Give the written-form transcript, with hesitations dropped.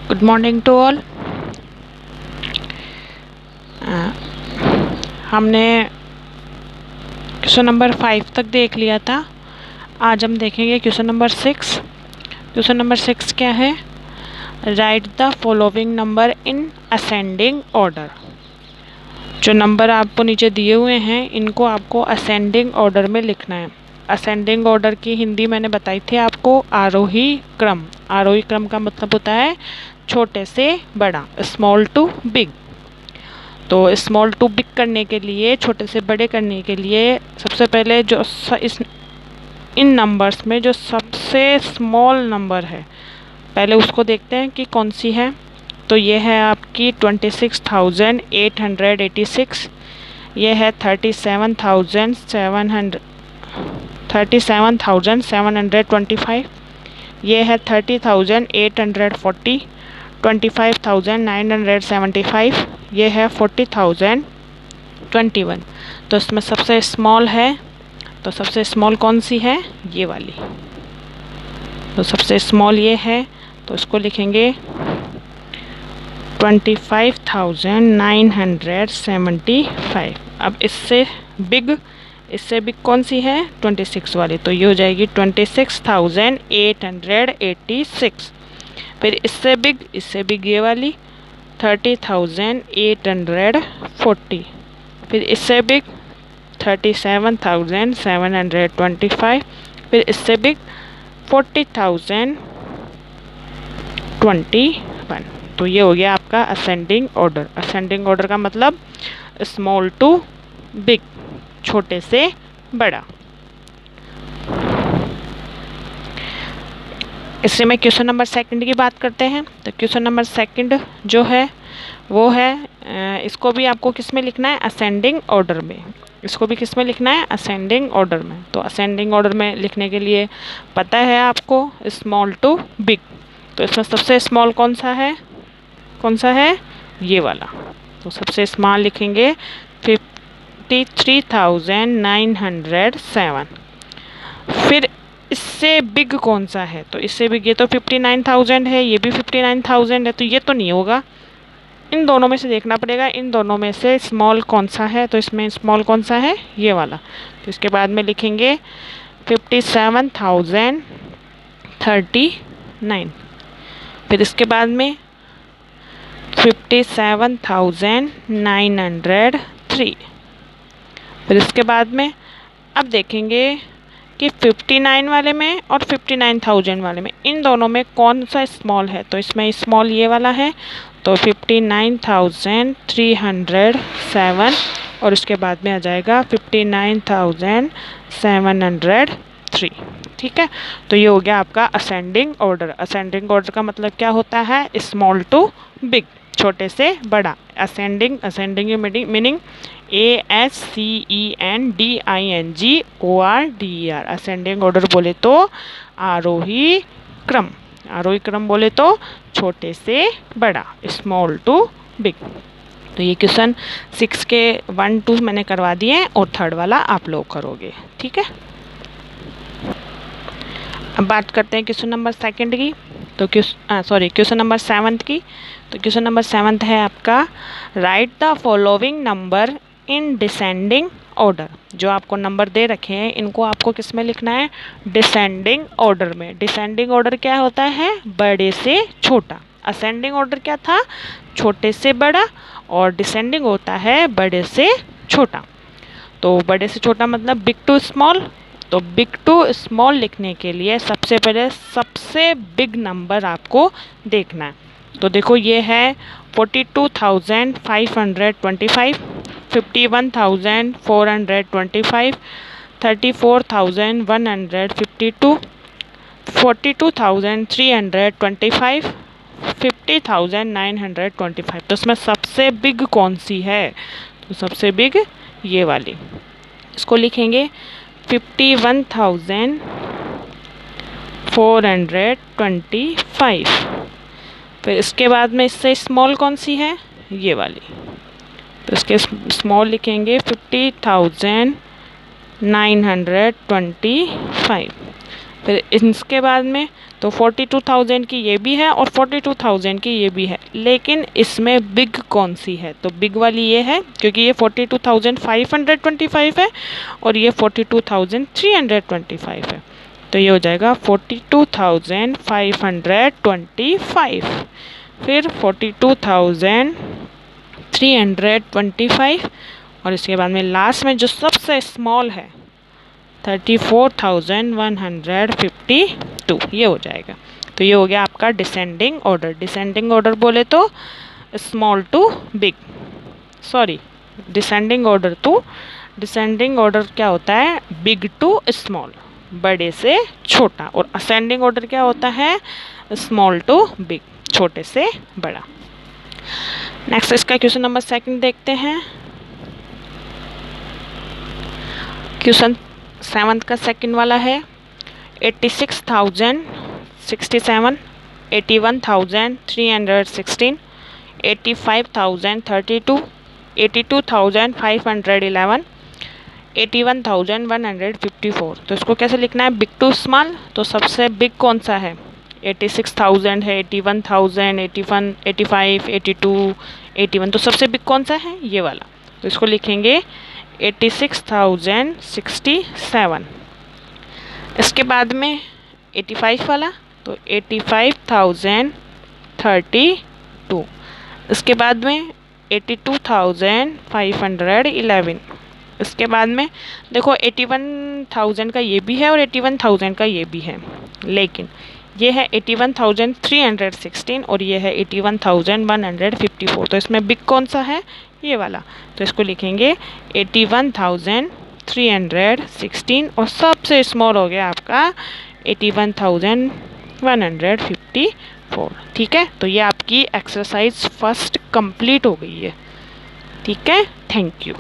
Good morning to all. हमने question number 5 तक देख लिया था। आज हम देखेंगे क्वेश्चन नंबर 6। क्वेश्चन नंबर 6 क्या है? Right the following number in ascending order. जो नंबर आपको नीचे दिए हुए हैं इनको आपको असेंडिंग ऑर्डर में लिखना है। असेंडिंग ऑर्डर की हिंदी मैंने बताई थी आपको, आरोही क्रम। आरोही क्रम का मतलब होता है छोटे से बड़ा, स्मॉल टू बिग। तो स्मॉल टू बिग करने के लिए, छोटे से बड़े करने के लिए सबसे पहले इन नंबर्स में जो सबसे स्मॉल नंबर है पहले उसको देखते हैं कि कौन सी है। तो ये है आपकी 26,886, ये है 37,725, ये है 30,840, 25,975, ये है 40,021। तो इसमें सबसे स्मॉल है, तो सबसे स्मॉल कौन सी है? ये वाली। तो सबसे स्मॉल ये है, तो इसको लिखेंगे 25,975। अब इससे बिग कौन सी है? 26 वाली। तो ये हो जाएगी 26,886। फिर इससे बिग ये वाली 30,840। फिर इससे बिग 37,725। फिर इससे बिग 40,021। तो ये हो गया आपका असेंडिंग ऑर्डर। असेंडिंग ऑर्डर का मतलब स्मॉल टू बिग, छोटे से बड़ा। इससे में क्वेश्चन नंबर 2 की बात करते हैं। तो क्वेश्चन नंबर 2 जो है वो है, इसको भी आपको किस में लिखना है? असेंडिंग ऑर्डर में। इसको भी किस में लिखना है? असेंडिंग ऑर्डर में। तो असेंडिंग ऑर्डर में लिखने के लिए पता है आपको स्मॉल टू बिग। तो इसमें सबसे स्मॉल कौन सा है? ये वाला। तो सबसे स्मॉल लिखेंगे 53,907। फिर इससे बिग कौन सा है? तो इससे बिग ये तो 59,000 है, ये भी 59,000 है, तो ये तो नहीं होगा। इन दोनों में से देखना पड़ेगा, इन दोनों में से स्मॉल कौन सा है। तो इसमें स्मॉल कौन सा है? ये वाला। तो इसके बाद में लिखेंगे 57,039। फिर इसके बाद में 57,903। फिर इसके बाद में अब देखेंगे कि 59 वाले में और 59,000 वाले में, इन दोनों में कौन सा स्मॉल है। तो इसमें स्मॉल ये वाला है, तो 59,307। और उसके बाद में आ जाएगा 59,703। ठीक है, तो ये हो गया आपका असेंडिंग ऑर्डर। असेंडिंग ऑर्डर का मतलब क्या होता है? स्मॉल टू बिग, छोटे से बड़ा। Ascending meaning ASCENDINGORDER। Ascending order बोले तो आरोही क्रम। आरोही क्रम बोले तो छोटे से बड़ा, स्मॉल टू बिग। तो ये क्वेश्चन 6 के 1 2 मैंने करवा दिए हैं और 3rd वाला आप लोग करोगे। ठीक है, अब बात करते हैं क्वेश्चन नंबर 2 की। तो क्वेश्चन नंबर 7 की। तो क्वेश्चन नंबर 7 है आपका, right the following number in descending order. जो आपको नंबर दे रखे हैं इनको आपको किस में लिखना है? डिसेंडिंग ऑर्डर में। डिसेंडिंग ऑर्डर क्या होता है? बड़े से छोटा। असेंडिंग ऑर्डर क्या था? छोटे से बड़ा। और डिसेंडिंग होता है बड़े से छोटा। तो बड़े से छोटा मतलब बिग टू स्मॉल। तो बिग टू स्मॉल लिखने के लिए सबसे पहले सबसे बिग नंबर आपको देखना है। तो देखो ये है 42,525, 51,425, 34,152, 42,325, 50,925। तो इसमें सबसे बिग कौन सी है? तो सबसे बिग ये वाली। इसको लिखेंगे 51,425। फिर इसके बाद में इससे स्मॉल कौन सी है? ये वाली। तो इसके स्मॉल लिखेंगे 50,925। फिर इसके बाद में तो 42,000 की ये भी है और 42,000 की ये भी है, लेकिन इसमें बिग कौन सी है? तो बिग वाली ये है, क्योंकि ये 42,525 है और ये 42,325 है। तो ये हो जाएगा 42,525, फिर 42,325 और इसके बाद में लास्ट में जो सबसे स्मॉल है 34,152, ये हो जाएगा। तो ये हो गया आपका डिसेंडिंग ऑर्डर। डिसेंडिंग ऑर्डर बोले तो small to big, sorry descending order क्या होता है? बिग टू स्मॉल, बड़े से छोटा, और असेंडिंग ऑर्डर क्या होता है? स्मॉल टू बिग, छोटे से बड़ा। नेक्स्ट इसका क्वेश्चन नंबर 2 देखते हैं। क्वेश्चन 7 का सेकंड वाला है 86,067, 81,316, 85,032, 82,511, 81,154। तो इसको कैसे लिखना है? Big to small. तो सबसे बिग कौन सा है? 86,000 है, 81,000, 81, 85, 82, 81। तो सबसे बिग कौन सा है? ये वाला। तो इसको लिखेंगे 86,067। इसके बाद में 85 वाला, तो 85,032। इसके बाद में 82,511। इसके बाद में देखो 81,000 का ये भी है और 81,000 का ये भी है, लेकिन ये है 81,316 और ये है 81,154। तो इसमें बिग कौन सा है? ये वाला। तो इसको लिखेंगे 81,316 और सबसे स्मॉल हो गया आपका 81,154। ठीक है, तो ये आपकी एक्सरसाइज फर्स्ट कंप्लीट हो गई है। ठीक है, थैंक यू।